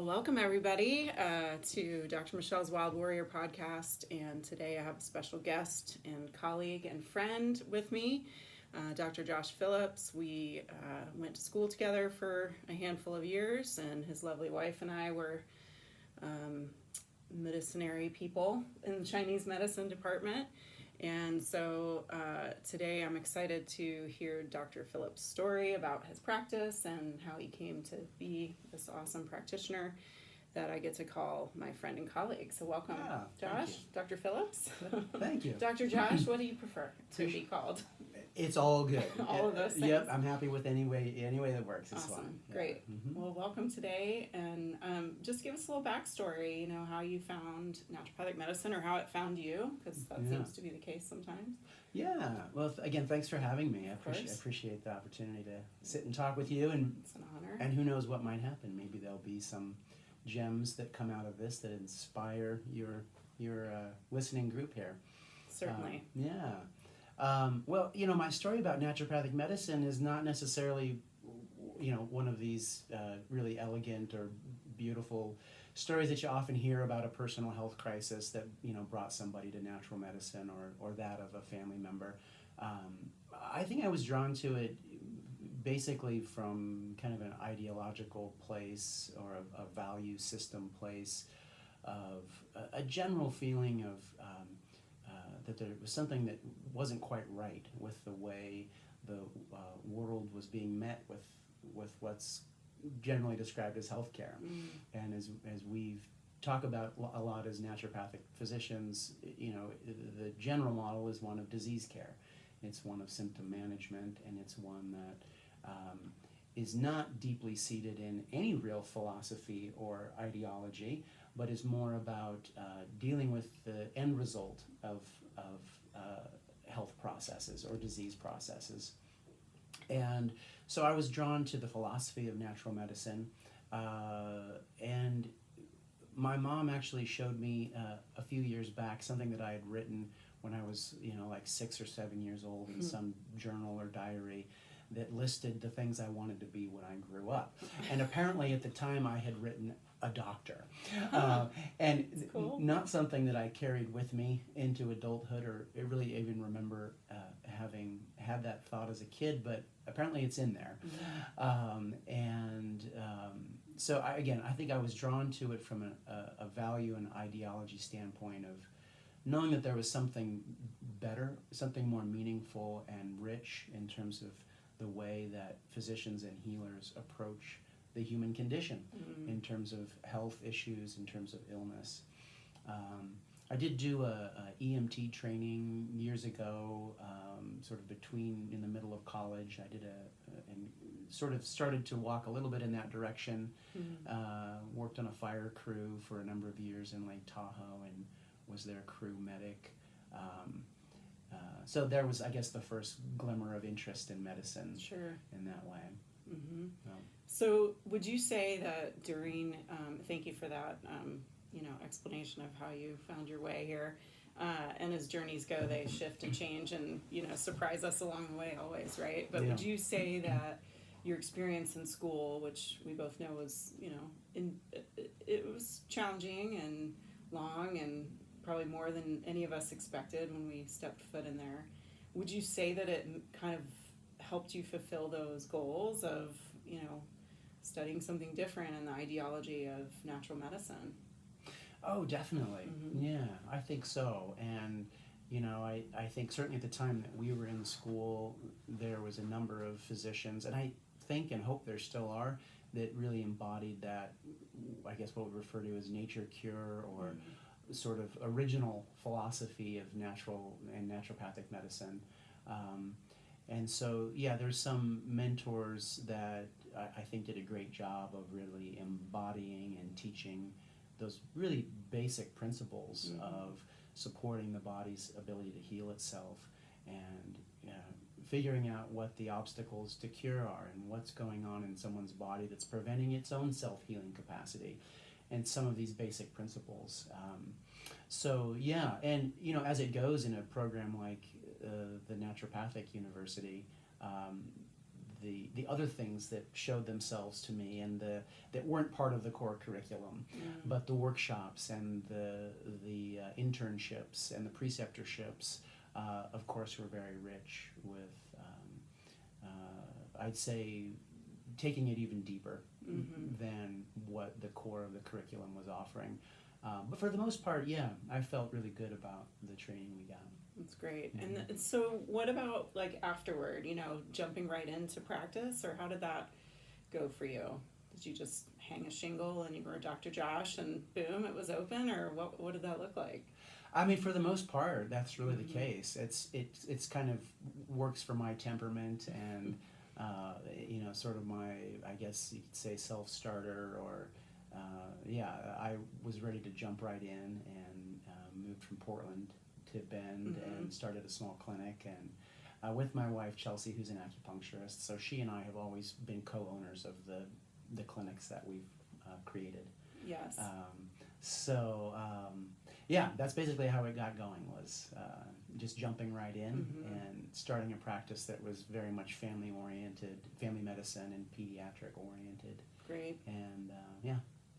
Well, welcome everybody to Dr. Michelle's Wild Warrior podcast. And today I have a special guest and colleague and friend with me, Dr. Josh Phillips. We went to school together for a handful of years, and his lovely wife and I were medicinary people in the Chinese medicine department. And so today I'm excited to hear Dr. Phillips' story about his practice and how he came to be this awesome practitioner that I get to call my friend and colleague. So welcome, Josh, Dr. Phillips. Thank you. Dr. Josh, what do you prefer to be called? It's all good. All of those things. Yep, I'm happy with any way that works. It's Awesome. fine. Great. Yeah. Mm-hmm. Well, welcome today, and just give us a little backstory, how you found naturopathic medicine or how it found you, because that seems to be the case sometimes. Yeah, well, again, thanks for having me. I appreciate the opportunity to sit and talk with you, and It's an honor. and who knows what might happen. Maybe there'll be some gems that come out of this that inspire your listening group here. Certainly. Well, my story about naturopathic medicine is not necessarily, one of these really elegant or beautiful stories that you often hear about a personal health crisis that, brought somebody to natural medicine or that of a family member. I think I was drawn to it basically from kind of an ideological place or a value system place of a general feeling of that there was something that wasn't quite right with the way the world was being met with what's generally described as healthcare. And as we've talked about a lot as naturopathic physicians, the general model is one of disease care. It's one of symptom management, and it's one that is not deeply seated in any real philosophy or ideology, but is more about dealing with the end result of health processes or disease processes. And so I was drawn to the philosophy of natural medicine, and my mom actually showed me a few years back something that I had written when I was, like 6 or 7 years old in some journal or diary that listed the things I wanted to be when I grew up. And apparently at the time I had written a doctor. And cool. Not something that I carried with me into adulthood or really even remember having had that thought as a kid, but apparently it's in there. So I think I was drawn to it from a value and ideology standpoint of knowing that there was something better, something more meaningful and rich in terms of the way that physicians and healers approach the human condition in terms of health issues, in terms of illness. I did do a EMT training years ago, sort of in the middle of college. I did and sort of started to walk a little bit in that direction. Worked on a fire crew for a number of years in Lake Tahoe and was their crew medic. So there was, I guess, the first glimmer of interest in medicine in that way. Mm-hmm. So would you say that during, thank you for that, explanation of how you found your way here, and as journeys go, they shift and change and, surprise us along the way always, right? But would you say that your experience in school, which we both know was, it was challenging and long and probably more than any of us expected when we stepped foot in there, would you say that it kind of helped you fulfill those goals of, studying something different in the ideology of natural medicine? Oh, definitely. Yeah, I think so. And, I think certainly at the time that we were in school, there was a number of physicians, and I think and hope there still are, that really embodied that, I guess what we refer to as nature cure or sort of original philosophy of natural and naturopathic medicine. And so, there's some mentors that I think did a great job of really embodying and teaching those really basic principles of supporting the body's ability to heal itself and figuring out what the obstacles to cure are and what's going on in someone's body that's preventing its own self-healing capacity and some of these basic principles. And as it goes in a program like the Naturopathic University, the other things that showed themselves to me and that weren't part of the core curriculum, but the workshops and the internships and the preceptorships, of course, were very rich with, I'd say, taking it even deeper than what the core of the curriculum was offering. But for the most part, yeah, I felt really good about the training we got. That's great. And so what about like afterward, jumping right into practice, or how did that go for you? Did you just hang a shingle and you were Dr. Josh and boom, it was open, or what did that look like? I mean, for the most part, that's really the case. It's kind of works for my temperament and, sort of my, I guess you could say, self-starter, or, I was ready to jump right in and moved from Portland to Bend and started a small clinic, and with my wife Chelsea, who's an acupuncturist. So she and I have always been co-owners of the clinics that we've created. Yes. That's basically how it got going, was just jumping right in and starting a practice that was very much family oriented, family medicine and pediatric oriented. Great. And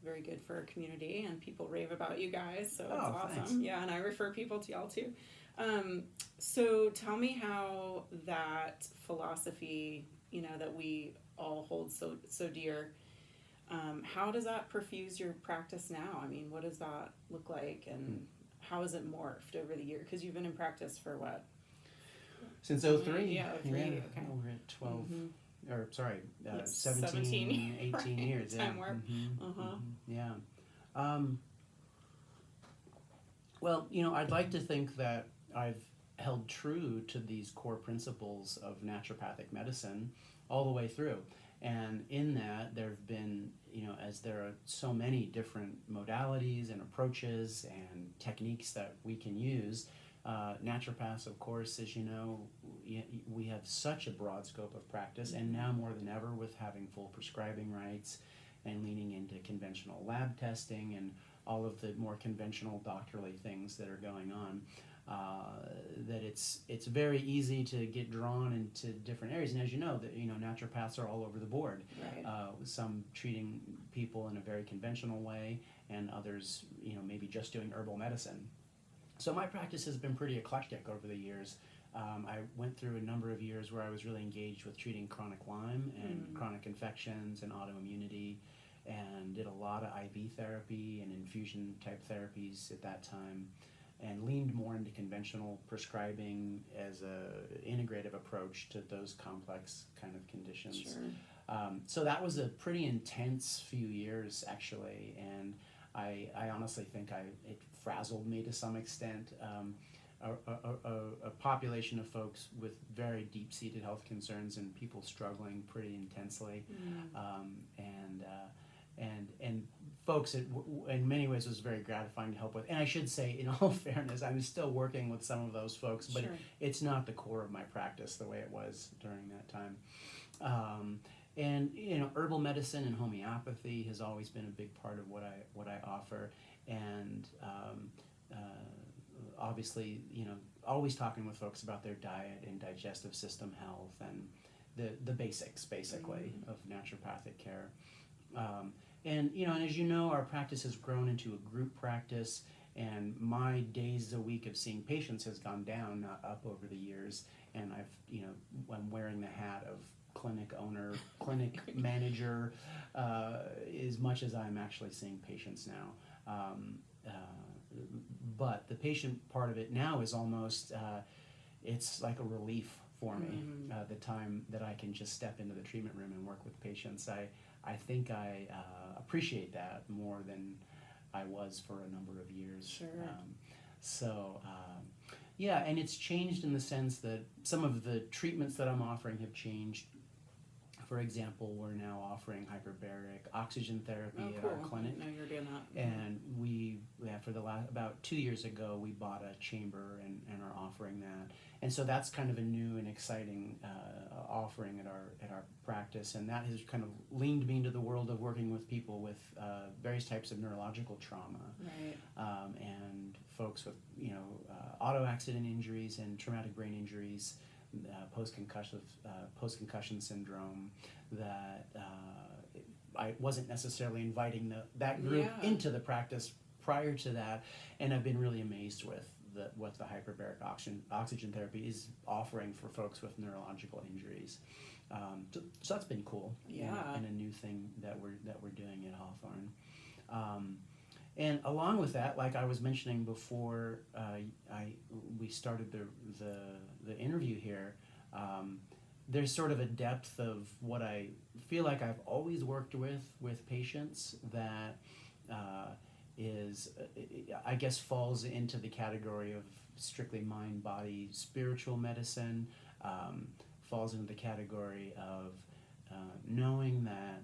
very good for our community, and people rave about you guys, so it's awesome. Thanks. Yeah, and I refer people to y'all too. So tell me how that philosophy, that we all hold so dear, how does that perfuse your practice now? I mean, what does that look like, and how has it morphed over the year? Because you've been in practice for what? Since 03. Yeah, 03. Okay. We're at 12. Or 17, 17 18 right. years. Time warp. Yeah. Well, I'd like to think that I've held true to these core principles of naturopathic medicine all the way through. And in that, there have been, as there are so many different modalities and approaches and techniques that we can use, naturopaths, of course, as you know, we have such a broad scope of practice, and now more than ever with having full prescribing rights and leaning into conventional lab testing and all of the more conventional doctorly things that are going on, that it's very easy to get drawn into different areas. And as you know, naturopaths are all over the board. Right. Some treating people in a very conventional way, and others, maybe just doing herbal medicine. So my practice has been pretty eclectic over the years. I went through a number of years where I was really engaged with treating chronic Lyme and chronic infections and autoimmunity, and did a lot of IV therapy and infusion type therapies at that time, and leaned more into conventional prescribing as a integrative approach to those complex kind of conditions. Sure. So that was a pretty intense few years, actually, and I honestly think it frazzled me to some extent. A population of folks with very deep-seated health concerns and people struggling pretty intensely, and folks that in many ways was very gratifying to help with. And I should say, in all fairness, I'm still working with some of those folks, but Sure. it's not the core of my practice the way it was during that time. And herbal medicine and homeopathy has always been a big part of what I offer, and obviously, always talking with folks about their diet and digestive system health and the basics, basically, of naturopathic care. And as you know, our practice has grown into a group practice, and my days a week of seeing patients has gone down, not up, over the years. And I'm wearing the hat of clinic owner, clinic manager, as much as I'm actually seeing patients now. But the patient part of it now is almost, it's like a relief for me, the time that I can just step into the treatment room and work with patients. I think I appreciate that more than I was for a number of years. Sure. And it's changed in the sense that some of the treatments that I'm offering have changed. For example, we're now offering hyperbaric oxygen therapy at our clinic. I didn't know you were doing that. And about 2 years ago, we bought a chamber and are offering that. And so that's kind of a new and exciting offering at our practice, and that has kind of leaned me into the world of working with people with various types of neurological trauma, Right. And folks with auto accident injuries and traumatic brain injuries post-concussion syndrome, that I wasn't necessarily inviting that group Yeah. into the practice prior to that, and I've been really amazed with what the hyperbaric oxygen therapy is offering for folks with neurological injuries. So that's been cool. Yeah. And a new thing that we're doing at Hawthorne. And along with that, like I was mentioning before, we started the interview here. There's sort of a depth of what I feel like I've always worked with patients that is, I guess, falls into the category of strictly mind, body, spiritual medicine. Falls into the category of knowing that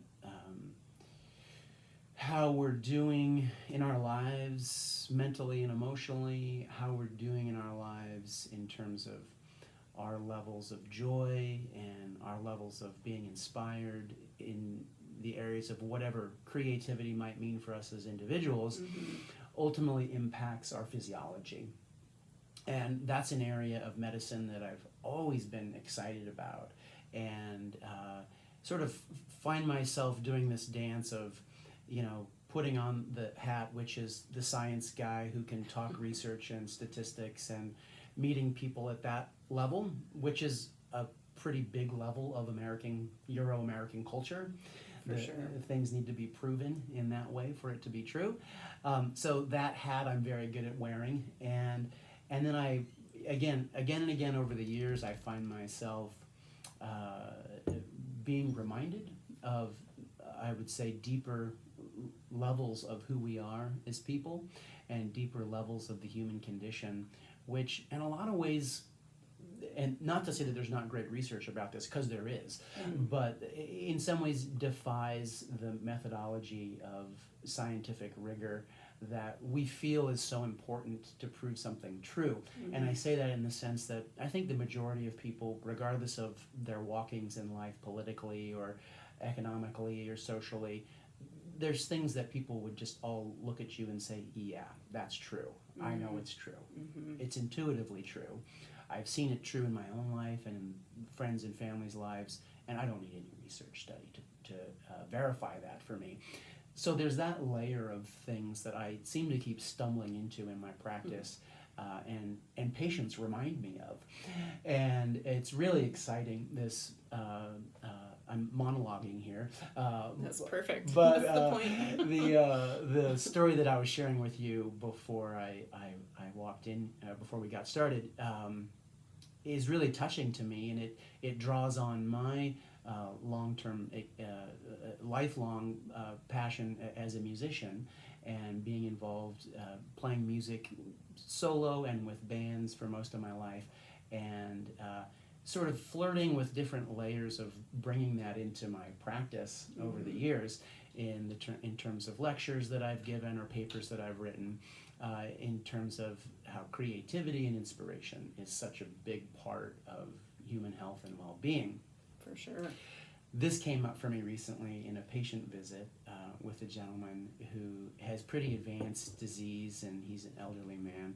how we're doing in our lives mentally and emotionally, how we're doing in our lives in terms of our levels of joy and our levels of being inspired in the areas of whatever creativity might mean for us as individuals, ultimately impacts our physiology. And that's an area of medicine that I've always been excited about, and sort of find myself doing this dance of, putting on the hat, which is the science guy who can talk research and statistics, and meeting people at that level, which is a pretty big level of Euro-American culture. For sure. Things need to be proven in that way for it to be true. So that hat I'm very good at wearing, and then I, again and again over the years, I find myself being reminded of, I would say, deeper levels of who we are as people, and deeper levels of the human condition, which in a lot of ways, and not to say that there's not great research about this, because there is, but in some ways defies the methodology of scientific rigor that we feel is so important to prove something true. And I say that in the sense that I think the majority of people, regardless of their walkings in life politically or economically or socially, there's things that people would just all look at you and say, yeah, that's true. I know it's true. It's intuitively true. I've seen it true in my own life and in friends and family's lives, and I don't need any research study to verify that for me. So there's that layer of things that I seem to keep stumbling into in my practice, and patients remind me of. And it's really exciting, this, I'm monologuing here. That's perfect. But That's the point. the story that I was sharing with you before I walked in, before we got started, is really touching to me, and it draws on my long-term, lifelong passion as a musician, and being involved playing music solo and with bands for most of my life, and sort of flirting with different layers of bringing that into my practice over the years, in terms of lectures that I've given or papers that I've written, in terms of how creativity and inspiration is such a big part of human health and well-being. For sure. This came up for me recently in a patient visit with a gentleman who has pretty advanced disease, and he's an elderly man,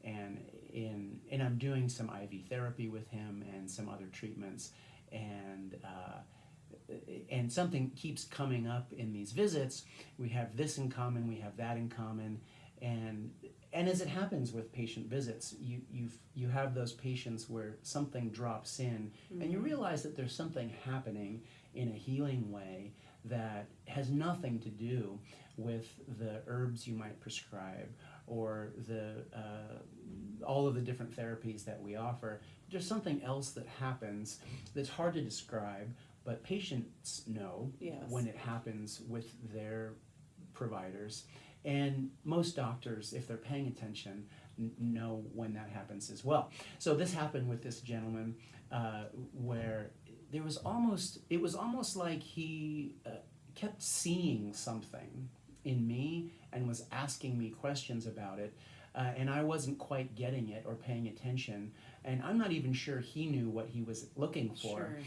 and I'm doing some IV therapy with him and some other treatments, and something keeps coming up in these visits. We have this in common, we have that in common, and as it happens with patient visits, you have those patients where something drops in, and you realize that there's something happening in a healing way that has nothing to do with the herbs you might prescribe or all of the different therapies that we offer. There's something else that happens that's hard to describe, but patients know when it happens with their providers. And most doctors, if they're paying attention, know when that happens as well. So this happened with this gentleman, where it was almost like he kept seeing something in me and was asking me questions about it, and I wasn't quite getting it or paying attention. And I'm not even sure he knew what he was looking for. Sure.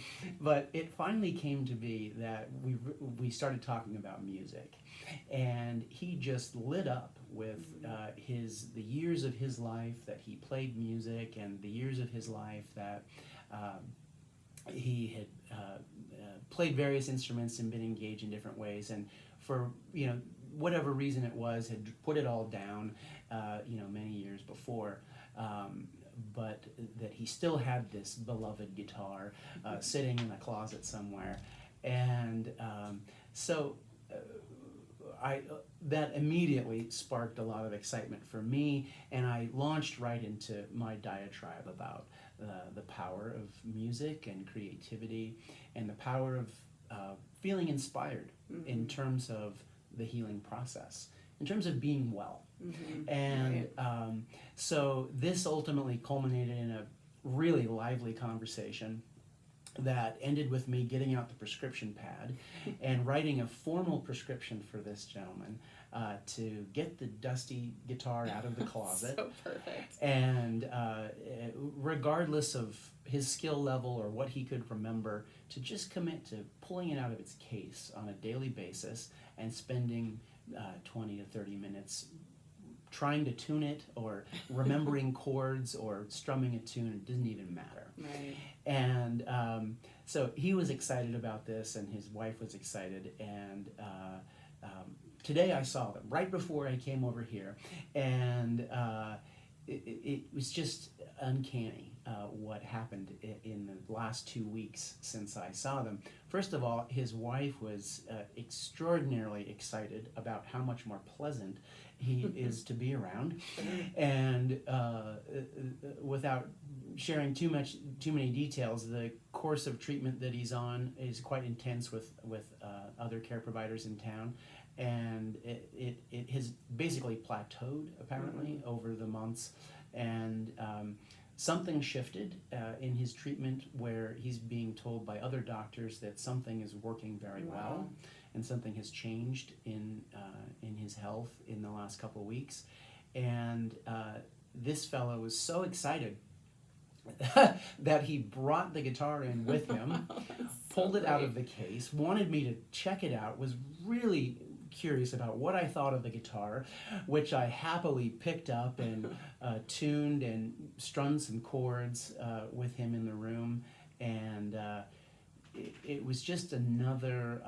But it finally came to be that we started talking about music, and he just lit up with the years of his life that he played music, and the years of his life that he had played various instruments and been engaged in different ways, and for whatever reason it was, had put it all down many years before. But that he still had this beloved guitar sitting in a closet somewhere, and so that immediately sparked a lot of excitement for me, and I launched right into my diatribe about the power of music and creativity, and the power of feeling inspired in terms of the healing process, in terms of being well. And so this ultimately culminated in a really lively conversation that ended with me getting out the prescription pad and writing a formal prescription for this gentleman to get the dusty guitar out of the closet. So perfect. And regardless of his skill level or what he could remember, to just commit to pulling it out of its case on a daily basis and spending 20 to 30 minutes trying to tune it or remembering chords or strumming a tune. It didn't even matter. Right. And so he was excited about this, and his wife was excited. And today I saw them right before I came over here, and it was just uncanny what happened in the last 2 weeks since I saw them. First of all, his wife was extraordinarily excited about how much more pleasant he is to be around, and without sharing too many details, the course of treatment that he's on is quite intense with other care providers in town, and it has basically plateaued apparently over the months, and something shifted in his treatment where he's being told by other doctors that something is working very well, and something has changed in his health in the last couple of weeks. And this fellow was so excited that he brought the guitar in with him, pulled it out of the case, wanted me to check it out, was really curious about what I thought of the guitar, which I happily picked up and tuned and strummed some chords with him in the room. And it was just another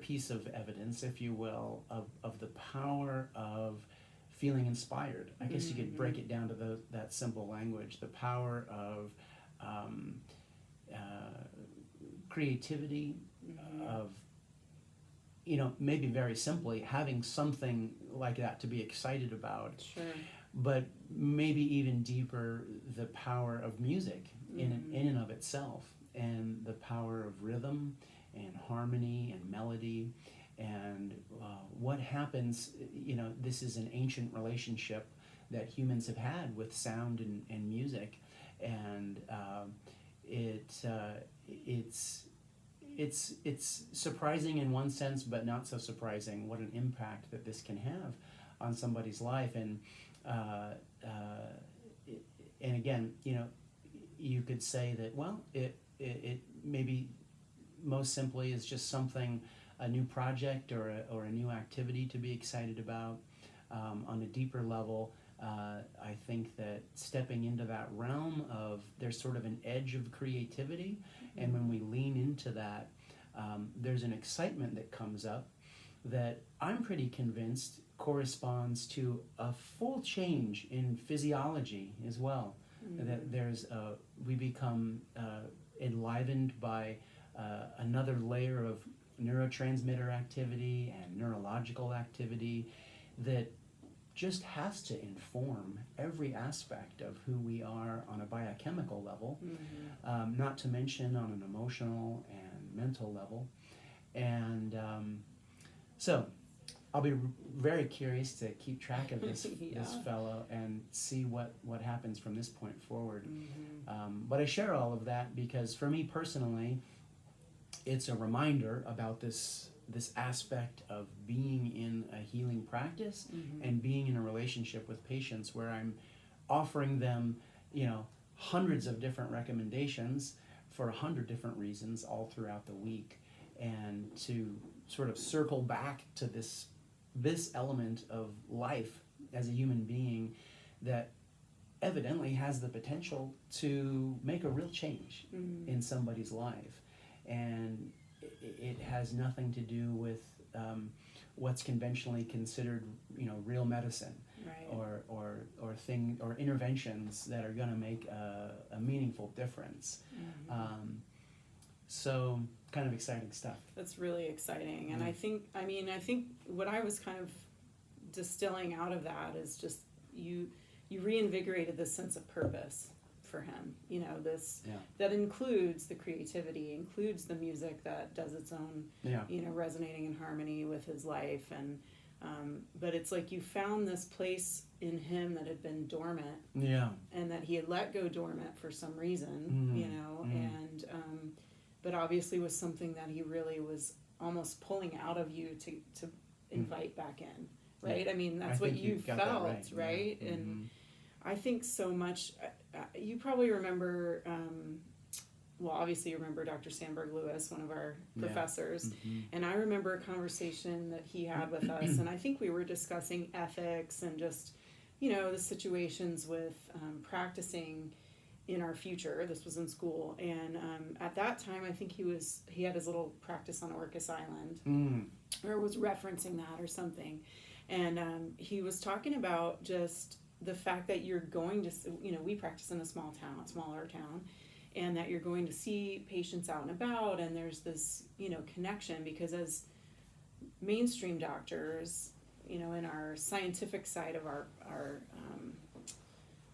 piece of evidence, if you will, of the power of feeling inspired. I guess you could break it down to that simple language. The power of creativity, of maybe very simply having something like that to be excited about. Sure. But maybe even deeper, the power of music in and of itself, and the power of rhythm and harmony and melody, and what happens. This is an ancient relationship that humans have had with sound and music, and it's surprising in one sense, but not so surprising what an impact that this can have on somebody's life. And again, you could say that, well, it maybe most simply is just something, a new project or a new activity to be excited about. On a deeper level, I think that stepping into that realm of, there's sort of an edge of creativity, and when we lean into that, there's an excitement that comes up that I'm pretty convinced corresponds to a full change in physiology as well. That there's we become enlivened by another layer of neurotransmitter activity and neurological activity that just has to inform every aspect of who we are on a biochemical level, not to mention on an emotional and mental level. And so I'll be very curious to keep track of this this fellow and see what happens from this point forward. But I share all of that because for me personally, it's a reminder about this this aspect of being in a healing practice Mm-hmm. and being in a relationship with patients where I'm offering them, hundreds of different recommendations for 100 different reasons all throughout the week, and to sort of circle back to this element of life as a human being that evidently has the potential to make a real change in somebody's life. And it has nothing to do with what's conventionally considered, real medicine, Right. or interventions that are going to make a meaningful difference. Mm-hmm. So kind of exciting stuff. That's really exciting. And Yeah. I think what I was kind of distilling out of that is just you reinvigorated this sense of purpose for him. This Yeah. that includes the creativity, includes the music that does its own, Yeah. resonating in harmony with his life. And but it's like you found this place in him that had been dormant, Yeah. and that he had let go dormant for some reason, Mm-hmm. and but obviously was something that he really was almost pulling out of you to invite back in, right? Yeah. I mean, that's what you got that felt, right? Yeah. And Mm-hmm. I think so much, you probably remember, well, obviously you remember Dr. Sandberg Lewis, one of our Yeah. professors, Mm-hmm. and I remember a conversation that he had with us, and I think we were discussing ethics and just, the situations with practicing in our future. This was in school, and at that time, I think he had his little practice on Orcas Island, or was referencing that or something, and he was talking about just the fact that you're going to, we practice in a smaller town, and that you're going to see patients out and about, and there's this, connection, because as mainstream doctors, in our scientific side of our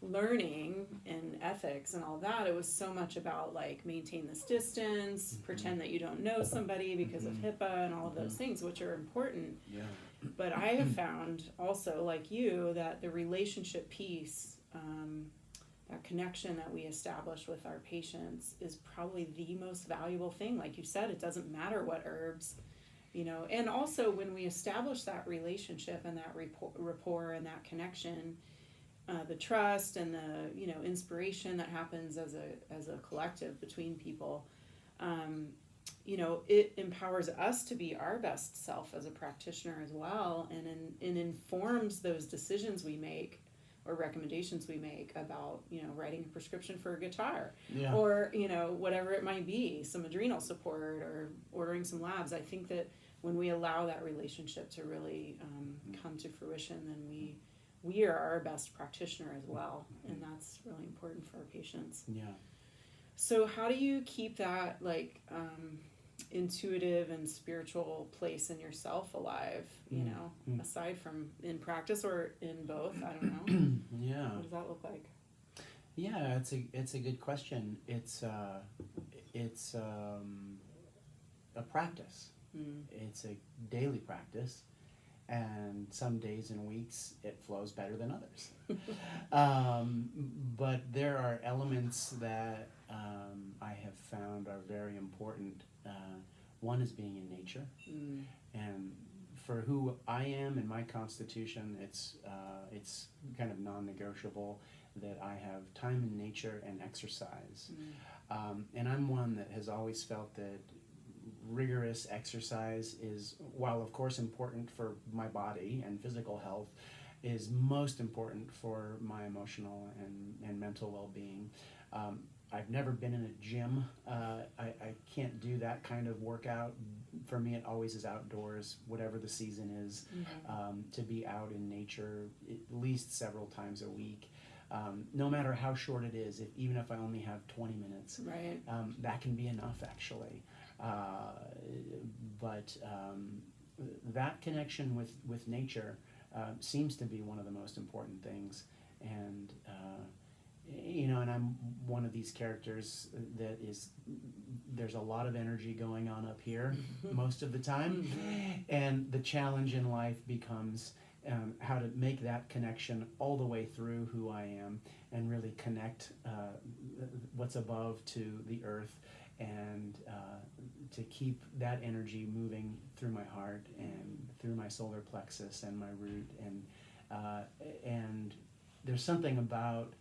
learning and ethics and all that, it was so much about like maintain this distance, pretend that you don't know somebody because of HIPAA and all of those things, which are important. Yeah. But I have found also, like you, that the relationship piece, that connection that we establish with our patients, is probably the most valuable thing. Like you said, it doesn't matter what herbs, and also when we establish that relationship and that rapport and that connection, the trust and the inspiration that happens as a collective between people, it empowers us to be our best self as a practitioner as well, and informs those decisions we make or recommendations we make about writing a prescription for a guitar, Yeah. or whatever it might be, some adrenal support or ordering some labs. I think that when we allow that relationship to really come to fruition, then we are our best practitioner as well, and that's really important for our patients. Yeah. So how do you keep that intuitive and spiritual place in yourself alive, aside from in practice or in both? I don't know. Yeah. What does that look like? Yeah, it's a good question. It's a practice. It's a daily practice, and some days and weeks it flows better than others. But there are elements that I have found are very important. One is being in nature, and for who I am and my constitution, it's kind of non-negotiable that I have time in nature and exercise. And I'm one that has always felt that rigorous exercise is, while of course important for my body and physical health, is most important for my emotional and mental well-being. I've never been in a gym. I can't do that kind of workout. For me, it always is outdoors, whatever the season is, to be out in nature at least several times a week. No matter how short it is, even if I only have 20 minutes, Right. that can be enough actually. But that connection with nature seems to be one of the most important things. And and I'm one of these characters that there's a lot of energy going on up here most of the time, and the challenge in life becomes how to make that connection all the way through who I am and really connect what's above to the earth, and to keep that energy moving through my heart and through my solar plexus and my root, and there's something about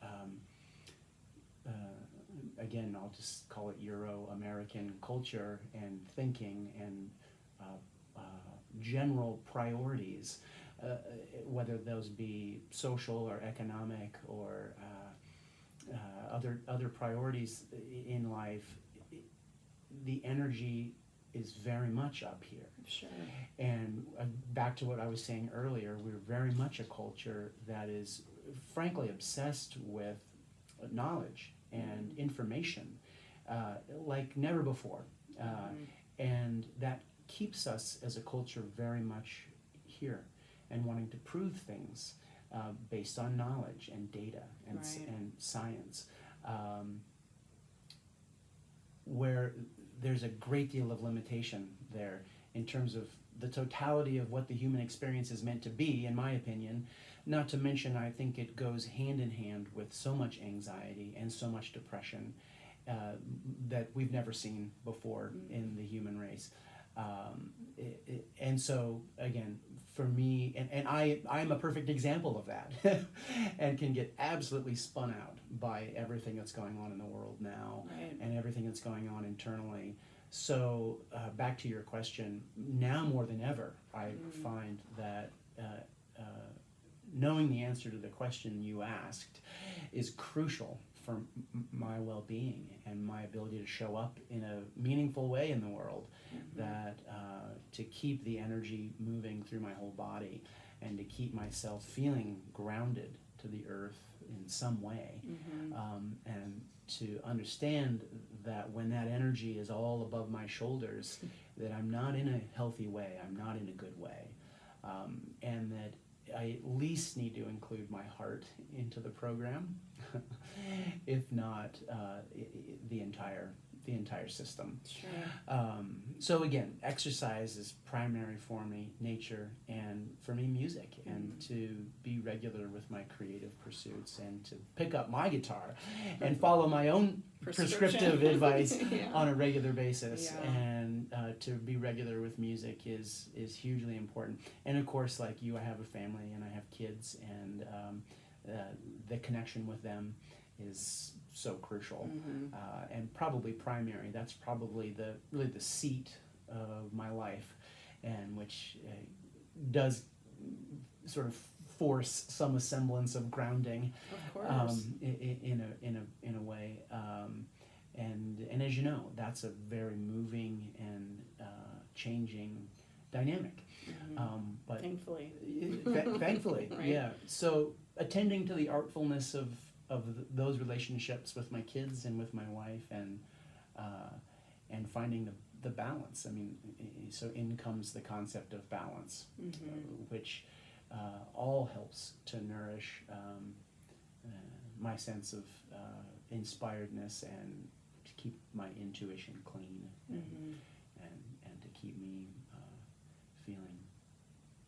again, I'll just call it Euro-American culture and thinking and general priorities, whether those be social or economic or other priorities in life. The energy is very much up here. Sure. And back to what I was saying earlier, we're very much a culture that is frankly obsessed with knowledge and information like never before. And that keeps us as a culture very much here and wanting to prove things based on knowledge and data and, and science, where there's a great deal of limitation there in terms of the totality of what the human experience is meant to be, in my opinion. Not to mention, I think it goes hand in hand with so much anxiety and so much depression that we've never seen before in the human race. And so, again, for me, and I'm a perfect example of that, and can get absolutely spun out by everything that's going on in the world now, and everything that's going on internally. So back to your question, now more than ever, I find that knowing the answer to the question you asked is crucial for my well-being and my ability to show up in a meaningful way in the world, that to keep the energy moving through my whole body and to keep myself feeling grounded to the earth in some way, and to understand that when that energy is all above my shoulders, that I'm not in a healthy way, I'm not in a good way, and that I at least need to include my heart into the program, if not the entire system. Sure. So again, exercise is primary for me, nature, and for me, music, and to be regular with my creative pursuits, and to pick up my guitar and follow my own prescriptive advice on a regular basis, and to be regular with music is hugely important. And of course, like you, I have a family and I have kids, and the connection with them is so crucial, and probably primary. That's probably really the seat of my life, and which does sort of force some semblance of grounding, of course, in a way. And as you know, that's a very moving and changing dynamic. But thankfully, thankfully, yeah. So attending to the artfulness of those relationships with my kids and with my wife, and finding the balance. I mean, so in comes the concept of balance, which all helps to nourish my sense of inspiredness, and to keep my intuition clean, and to keep me feeling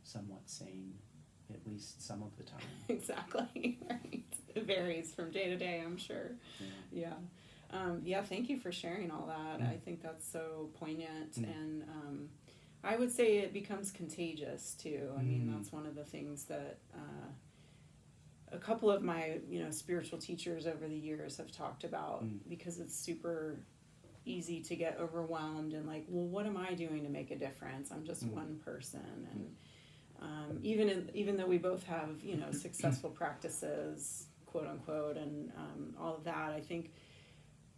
somewhat sane, at least some of the time. Exactly, right. It varies from day to day, I'm sure. Yeah. Thank you for sharing all that. I think that's so poignant, and I would say it becomes contagious too. I mean, that's one of the things that a couple of my spiritual teachers over the years have talked about, because it's super easy to get overwhelmed and like, well, what am I doing to make a difference? I'm just one person, and even though we both have successful practices, quote unquote, and all of that, I think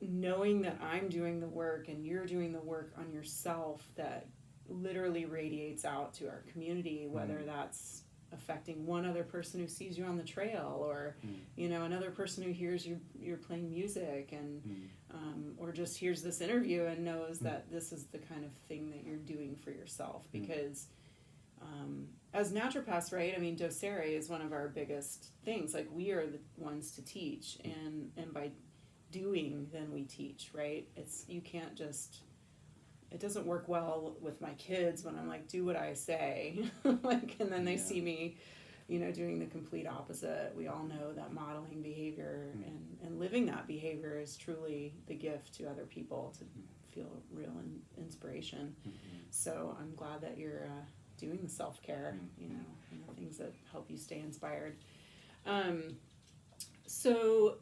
knowing that I'm doing the work and you're doing the work on yourself that literally radiates out to our community, whether that's affecting one other person who sees you on the trail, or another person who hears you're playing music, and or just hears this interview and knows that this is the kind of thing that you're doing for yourself. Because as naturopaths, right, I mean, docere is one of our biggest things. Like, we are the ones to teach, and by doing, then we teach, right? You can't just, it doesn't work well with my kids when I'm like, do what I say, like, and then they see me, doing the complete opposite. We all know that modeling behavior and living that behavior is truly the gift to other people, feel real inspiration. Mm-hmm. So I'm glad that you're doing the self-care, Mm-hmm. and the things that help you stay inspired. So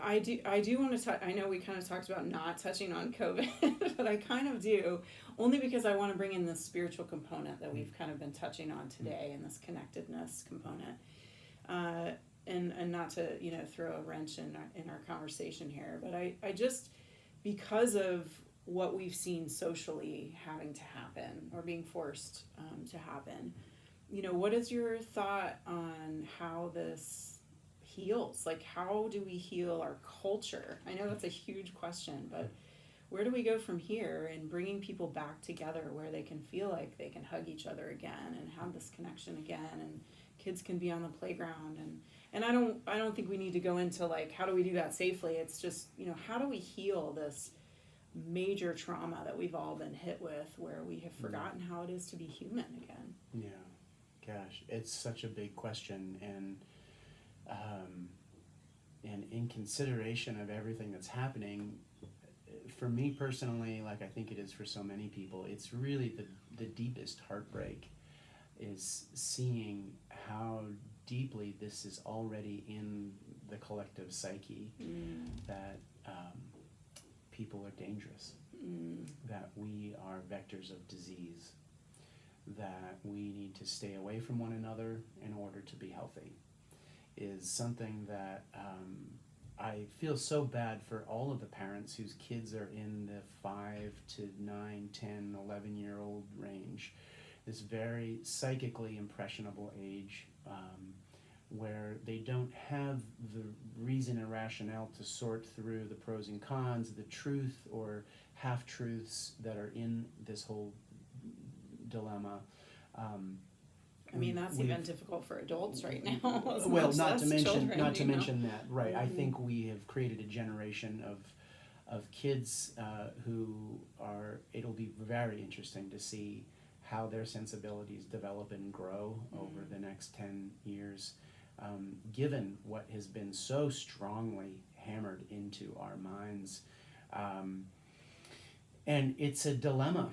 I do want to I know we kind of talked about not touching on COVID, but I kind of do, only because I want to bring in this spiritual component that we've kind of been touching on today, and this connectedness component, and not to throw a wrench in our conversation here, but I just, because of what we've seen socially having to happen or being forced to happen, what is your thought on how this heals? Like, how do we heal our culture? I know that's a huge question, but where do we go from here in bringing people back together where they can feel like they can hug each other again and have this connection again, and kids can be on the playground, and I don't think we need to go into like how do we do that safely. It's just, how do we heal this major trauma that we've all been hit with, where we have forgotten how it is to be human again? Yeah, gosh, it's such a big question, and in consideration of everything that's happening, for me personally, like I think it is for so many people, it's really the deepest heartbreak is seeing how deeply this is already in the collective psyche, that people are dangerous, that we are vectors of disease, that we need to stay away from one another in order to be healthy, is something that I feel so bad for all of the parents whose kids are in the 5 to 9, 10, 11-year-old range, this very psychically impressionable age, where they don't have the reason and rationale to sort through the pros and cons, the truth or half-truths that are in this whole dilemma. I mean, that's even difficult for adults right now. Well, not to mention children, that, right? I think we have created a generation of kids who are. It'll be very interesting to see how their sensibilities develop and grow over the next 10 years, given what has been so strongly hammered into our minds. And it's a dilemma,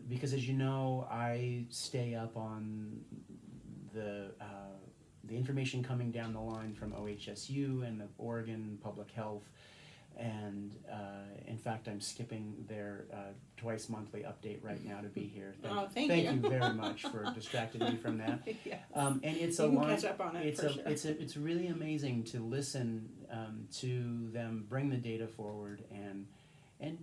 because, as you know, I stay up on the information coming down the line from OHSU and the Oregon Public Health, and in fact, I'm skipping their twice monthly update right now to be here. Thank you very much for distracting me from that. Yes. And it's you can catch up on it for sure. It's really amazing to listen to them bring the data forward, and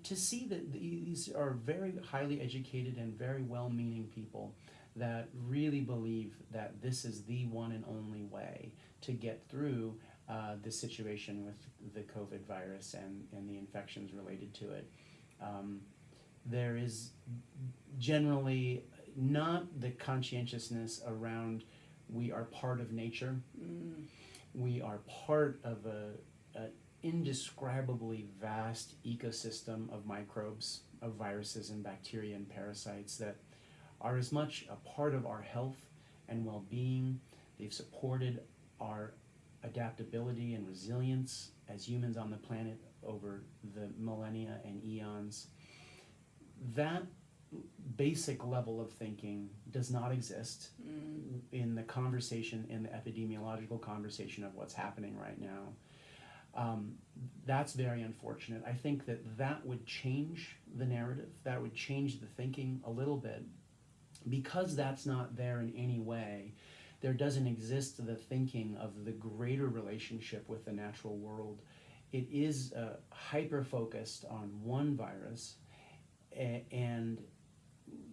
to see that these are very highly educated and very well-meaning people that really believe that this is the one and only way to get through this situation with the COVID virus and the infections related to it. There is generally not the conscientiousness around we are part of nature. We are part of a indescribably vast ecosystem of microbes, of viruses and bacteria and parasites that are as much a part of our health and well-being. They've supported our adaptability and resilience as humans on the planet over the millennia and eons. That basic level of thinking does not exist in the conversation, in the epidemiological conversation of what's happening right now. That's very unfortunate. I think that would change the narrative, that would change the thinking a little bit. Because that's not there in any way, there doesn't exist the thinking of the greater relationship with the natural world. It is hyper-focused on one virus, and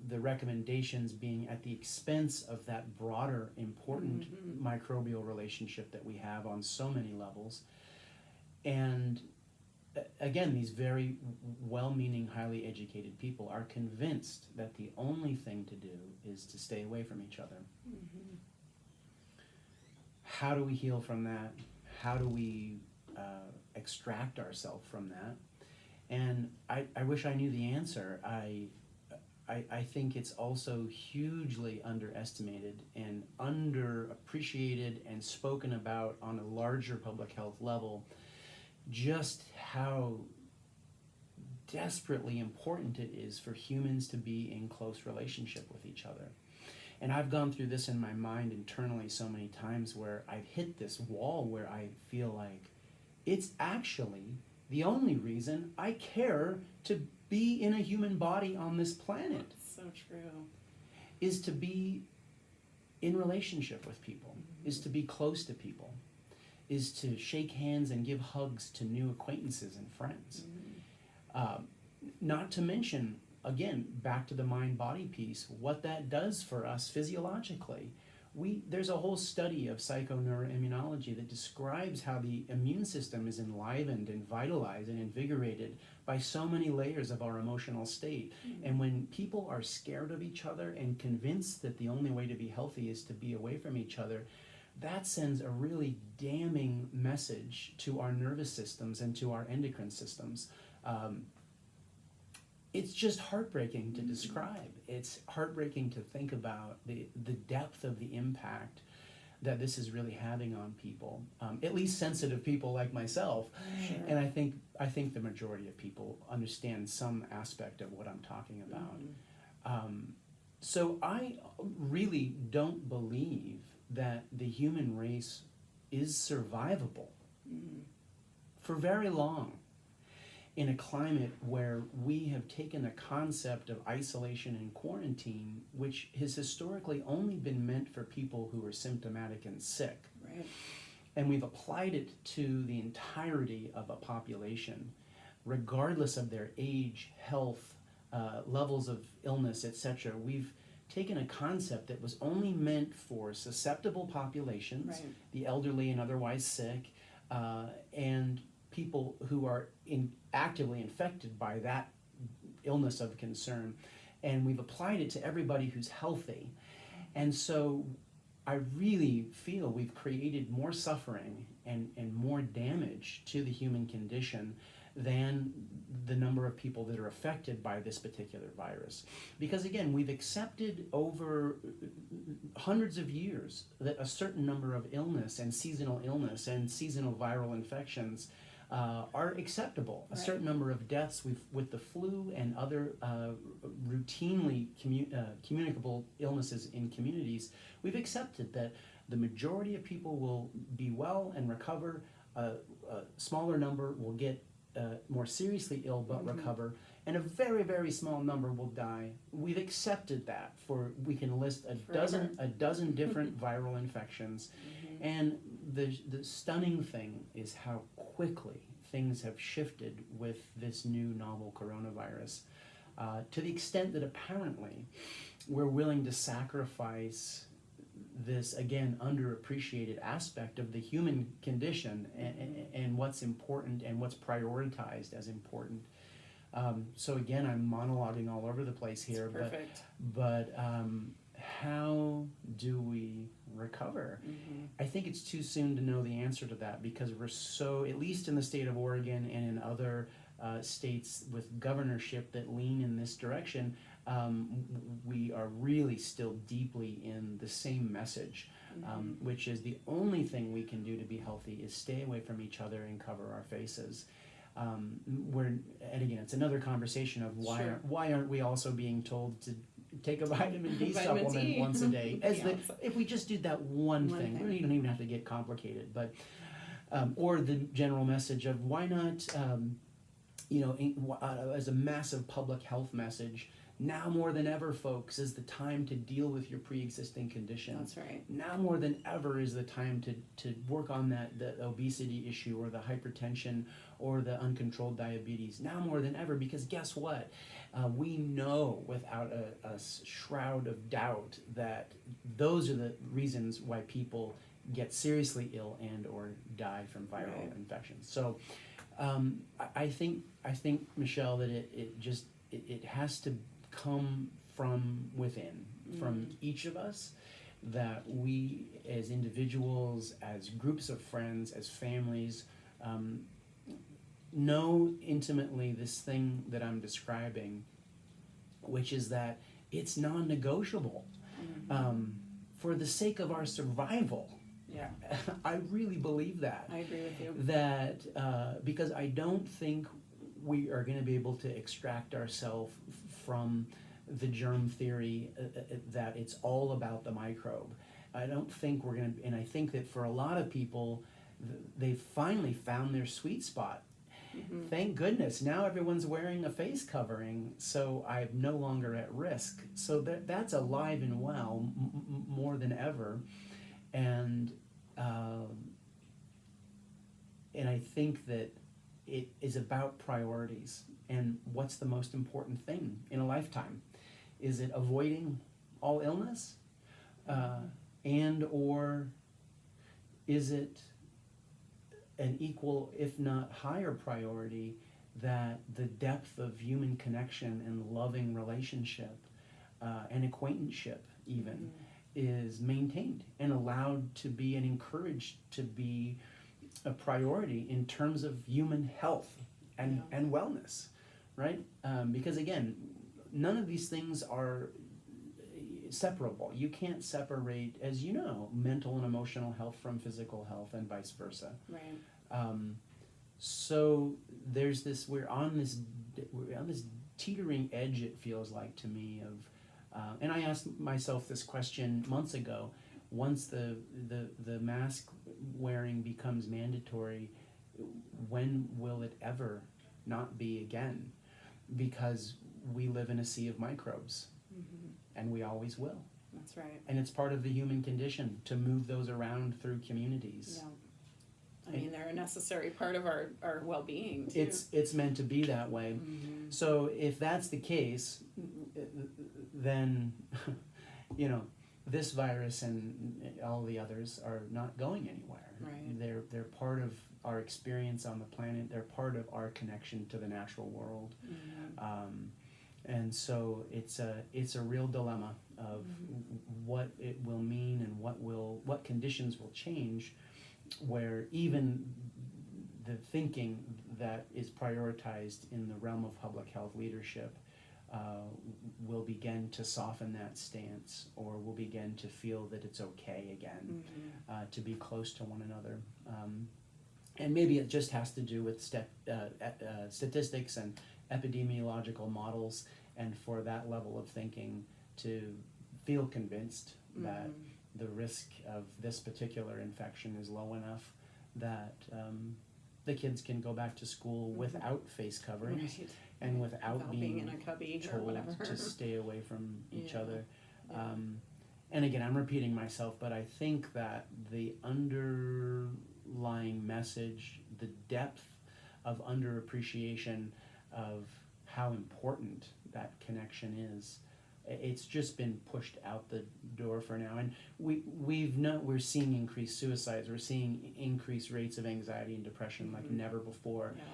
the recommendations being at the expense of that broader, important microbial relationship that we have on so many levels. And again, these very well-meaning, highly educated people are convinced that the only thing to do is to stay away from each other. How do we heal from that? How do we extract ourselves from that? And I wish I knew the answer. I think it's also hugely underestimated and underappreciated and spoken about on a larger public health level, just how desperately important it is for humans to be in close relationship with each other. And I've gone through this in my mind internally so many times where I've hit this wall where I feel like it's actually the only reason I care to be in a human body on this planet. So true. Is to be in relationship with people, is to be close to people, is to shake hands and give hugs to new acquaintances and friends. Not to mention, again, back to the mind-body piece, what that does for us physiologically. There's a whole study of psychoneuroimmunology that describes how the immune system is enlivened and vitalized and invigorated by so many layers of our emotional state. And when people are scared of each other and convinced that the only way to be healthy is to be away from each other, that sends a really damning message to our nervous systems and to our endocrine systems. It's just heartbreaking to describe. It's heartbreaking to think about the depth of the impact that this is really having on people, at least sensitive people like myself. Sure. And I think the majority of people understand some aspect of what I'm talking about. So I really don't believe that the human race is survivable for very long in a climate where we have taken a concept of isolation and quarantine, which has historically only been meant for people who are symptomatic and sick. Right. And we've applied it to the entirety of a population, regardless of their age, health, levels of illness, etc. We've taken a concept that was only meant for susceptible populations, Right. the elderly and otherwise sick, and people who are actively infected by that illness of concern, and we've applied it to everybody who's healthy. And so I really feel we've created more suffering and more damage to the human condition than the number of people that are affected by this particular virus. Because again, we've accepted over hundreds of years that a certain number of illness and seasonal viral infections are acceptable. A certain number of deaths with the flu and other routinely communicable illnesses in communities, we've accepted that the majority of people will be well and recover. A smaller number will get more seriously ill but recover, and a very, very small number will die. We've accepted that. We can list a dozen different viral infections. And the stunning thing is how quickly things have shifted with this new novel coronavirus, to the extent that apparently we're willing to sacrifice this, again, underappreciated aspect of the human condition and what's important and what's prioritized as important. So again, I'm monologuing all over the place here, but how do we recover? I think it's too soon to know the answer to that, because we're so, at least in the state of Oregon and in other states with governorship that lean in this direction, we are really still deeply in the same message, which is the only thing we can do to be healthy is stay away from each other and cover our faces. And again, it's another conversation of why aren't we also being told to take a vitamin D supplement once a day? If we just did that one thing, you don't even have to get complicated, but or the general message of why not, as a massive public health message, now more than ever, folks, is the time to deal with your pre-existing conditions. That's right. Now more than ever is the time to work on the obesity issue or the hypertension or the uncontrolled diabetes. Now more than ever, because guess what? We know without a shroud of doubt that those are the reasons why people get seriously ill and or die from viral infections. So I think, Michelle, that it has to come from within, from each of us, that we as individuals, as groups of friends, as families, know intimately this thing that I'm describing, which is that it's non-negotiable for the sake of our survival. Yeah. I really believe that. I agree with you. That because I don't think we are going to be able to extract ourselves from the germ theory that it's all about the microbe. I don't think we're going to, and I think that for a lot of people, they've finally found their sweet spot. Mm-hmm. Thank goodness, now everyone's wearing a face covering, so I'm no longer at risk. So that's alive and well, more than ever. And I think that it is about priorities and what's the most important thing in a lifetime. Is it avoiding all illness? And or is it an equal, if not higher priority, that the depth of human connection and loving relationship and acquaintanceship even is maintained and allowed to be and encouraged to be a priority in terms of human health and wellness, right? Because again, none of these things are separable. You can't separate, as you know, mental and emotional health from physical health and vice versa. Right. So there's this, we're on this teetering edge, it feels like to me, of and I asked myself this question months ago. Once the mask wearing becomes mandatory, when will it ever not be again? Because we live in a sea of microbes, and we always will. That's right. And it's part of the human condition to move those around through communities. Yeah. I mean, they're a necessary part of our well-being, too. It's meant to be that way. So if that's the case, then, you know, this virus and all the others are not going anywhere. Right. They're part of our experience on the planet. They're part of our connection to the natural world. And so it's a real dilemma of what it will mean and what conditions will change, where even the thinking that is prioritized in the realm of public health leadership will begin to soften that stance, or will begin to feel that it's okay again to be close to one another. And maybe it just has to do with statistics and epidemiological models, and for that level of thinking to feel convinced that the risk of this particular infection is low enough that the kids can go back to school without face coverings. Right. And without being in a cubby or told whatever. to stay away from each other. Yeah. And again, I'm repeating myself, but I think that the underlying message, the depth of underappreciation of how important that connection is, it's just been pushed out the door for now. And we're seeing increased suicides. We're seeing increased rates of anxiety and depression like never before. Yeah.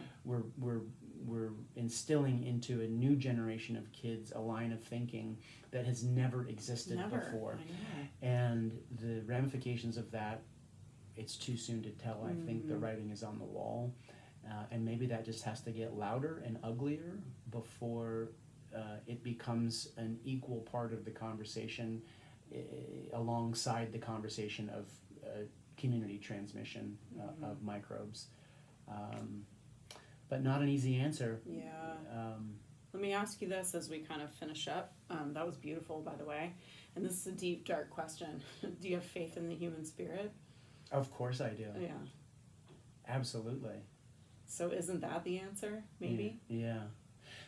We're instilling into a new generation of kids a line of thinking that has never existed before. I know. And the ramifications of that, it's too soon to tell. I think the writing is on the wall. And maybe that just has to get louder and uglier before it becomes an equal part of the conversation alongside the conversation of community transmission of microbes. But not an easy answer. Yeah. Let me ask you this as we kind of finish up. That was beautiful, by the way. And this is a deep, dark question. Do you have faith in the human spirit? Of course I do. Yeah. Absolutely. So isn't that the answer, maybe?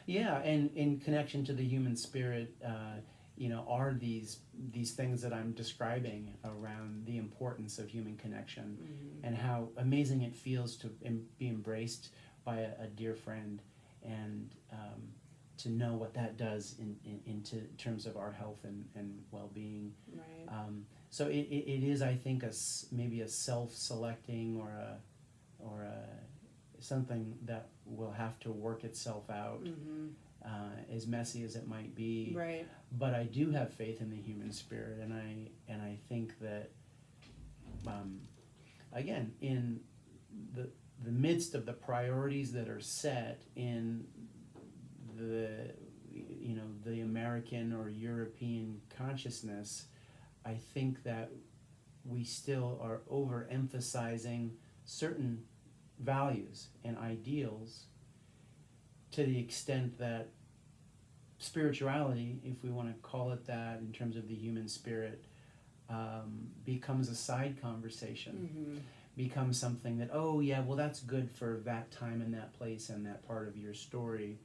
Yeah, and in connection to the human spirit, are these things that I'm describing around the importance of human connection and how amazing it feels to be embraced by a dear friend, and to know what that does into terms of our health and well-being. Right. So it is, I think, maybe a self-selecting or a something that will have to work itself out, as messy as it might be. Right. But I do have faith in the human spirit, and I think that, again, in the midst of the priorities that are set in the American or European consciousness, I think that we still are overemphasizing certain values and ideals to the extent that spirituality, if we want to call it that, in terms of the human spirit, becomes a side conversation, becomes something that, oh yeah, well that's good for that time and that place and that part of your story.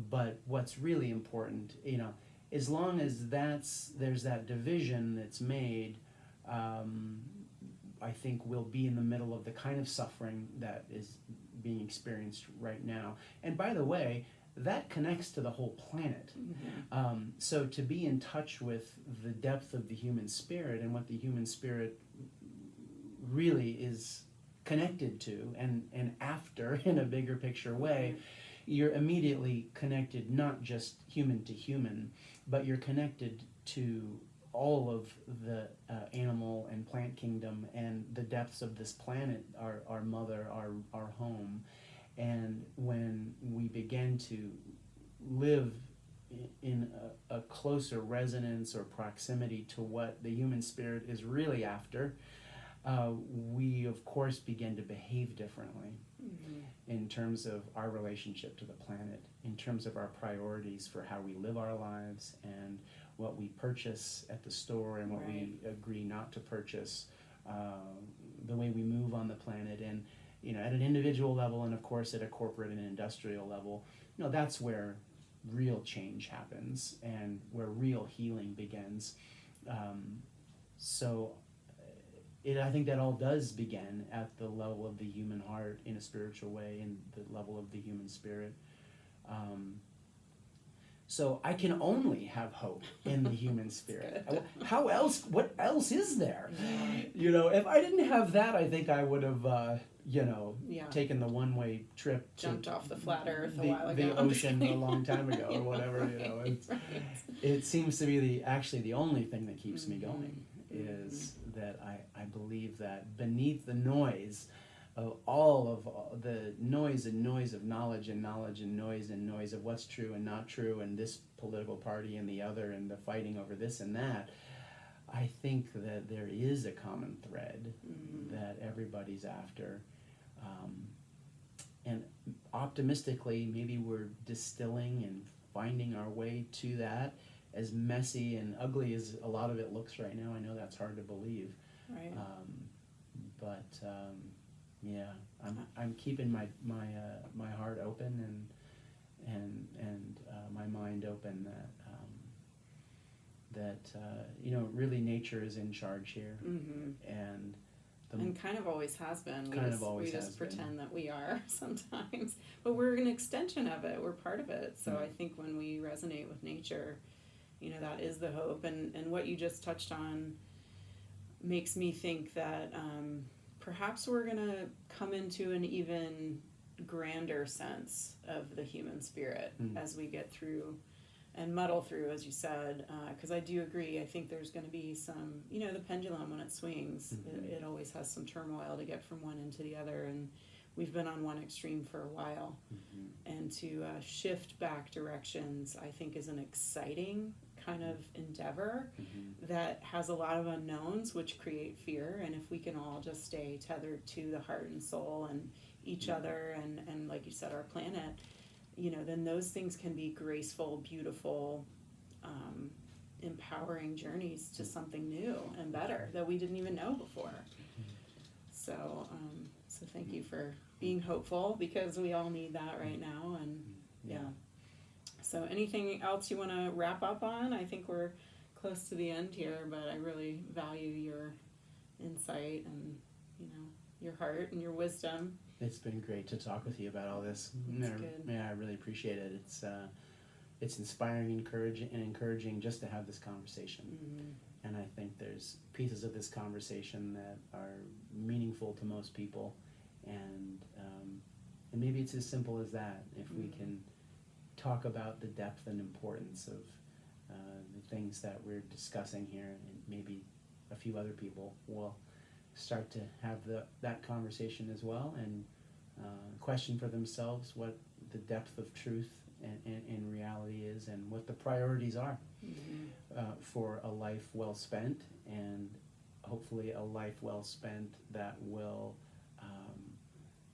But what's really important, as long as there's that division that's made, I think we'll be in the middle of the kind of suffering that is being experienced right now. And by the way, that connects to the whole planet. So to be in touch with the depth of the human spirit and what the human spirit really is connected to and after in a bigger picture way, you're immediately connected not just human to human, but you're connected to all of the animal and plant kingdom and the depths of this planet, our mother, our home. And when we begin to live in a closer resonance or proximity to what the human spirit is really after, we of course begin to behave differently in terms of our relationship to the planet, in terms of our priorities for how we live our lives and what we purchase at the store and what we agree not to purchase, the way we move on the planet, and at an individual level and of course at a corporate and industrial level, that's where real change happens and where real healing begins. I think that all does begin at the level of the human heart in a spiritual way, and the level of the human spirit. So I can only have hope in the human spirit. How else? What else is there? If I didn't have that, I think I would have, taken the one-way trip, jumped off the flat Earth a while ago. The ocean a long time ago, or whatever. It seems to be actually the only thing that keeps me going is that I believe that beneath the noise of all of the noise and noise of knowledge and noise of what's true and not true, and this political party and the other, and the fighting over this and that, I think that there is a common thread that everybody's after. And optimistically, maybe we're distilling and finding our way to that. As messy and ugly as a lot of it looks right now, I know that's hard to believe. Right. I'm keeping my heart open and my mind open that really nature is in charge here, and kind of always has been. We just pretend been. that we are sometimes, but we're an extension of it. We're part of it. So I think when we resonate with nature, that is the hope. And what you just touched on makes me think that perhaps we're going to come into an even grander sense of the human spirit as we get through and muddle through, as you said, because I do agree. I think there's going to be some, the pendulum when it swings, it always has some turmoil to get from one end to the other, and we've been on one extreme for a while. And to shift back directions, I think, is an exciting kind of endeavor that has a lot of unknowns, which create fear. And if we can all just stay tethered to the heart and soul and each other and like you said, our planet, then those things can be graceful, beautiful, empowering journeys to something new and better that we didn't even know before. So thank you for being hopeful, because we all need that right now. And so anything else you want to wrap up on? I think we're close to the end here, but I really value your insight and your heart and your wisdom. It's been great to talk with you about all this. Yeah, I really appreciate it. It's inspiring, encouraging just to have this conversation. And I think there's pieces of this conversation that are meaningful to most people, and maybe it's as simple as that. If we can talk about the depth and importance of the things that we're discussing here, and maybe a few other people will start to have that conversation as well, and question for themselves what the depth of truth and reality is, and what the priorities are for a life well spent, and hopefully a life well spent that will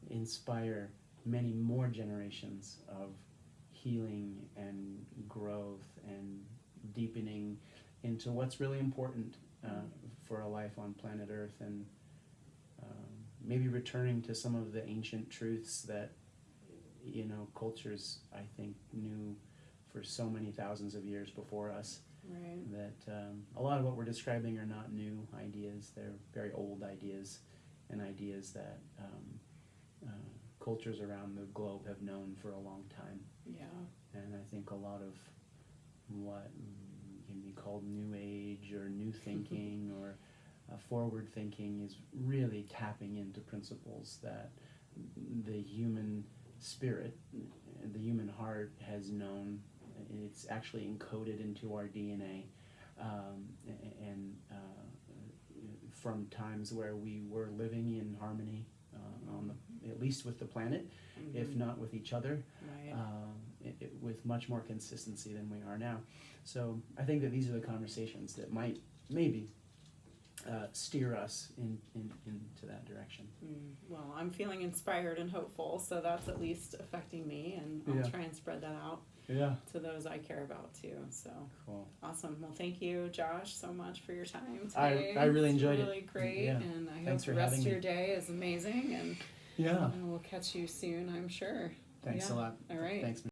inspire many more generations of healing and growth and deepening into what's really important for a life on planet Earth, and maybe returning to some of the ancient truths that cultures I think knew for so many thousands of years before us. Right. That a lot of what we're describing are not new ideas; they're very old ideas, and ideas that cultures around the globe have known for a long time. Yeah. And I think a lot of what can be called New Age or New Thinking or forward thinking is really tapping into principles that the human spirit, the human heart has known. It's actually encoded into our DNA, and from times where we were living in harmony, at least with the planet, if not with each other, Right. with much more consistency than we are now. So I think that these are the conversations that might maybe steer us into that direction. Well, I'm feeling inspired and hopeful, so that's at least affecting me, and I'll Yeah. try and spread that out Yeah. to those I care about too. So Cool. awesome. Well, thank you, Josh, so much for your time today. I really enjoyed it. Really great, Yeah. and I Thanks hope for the rest having of me. your day is amazing, and Yeah. we'll catch you soon, I'm sure. Thanks Yeah. a lot. All right. Thanks.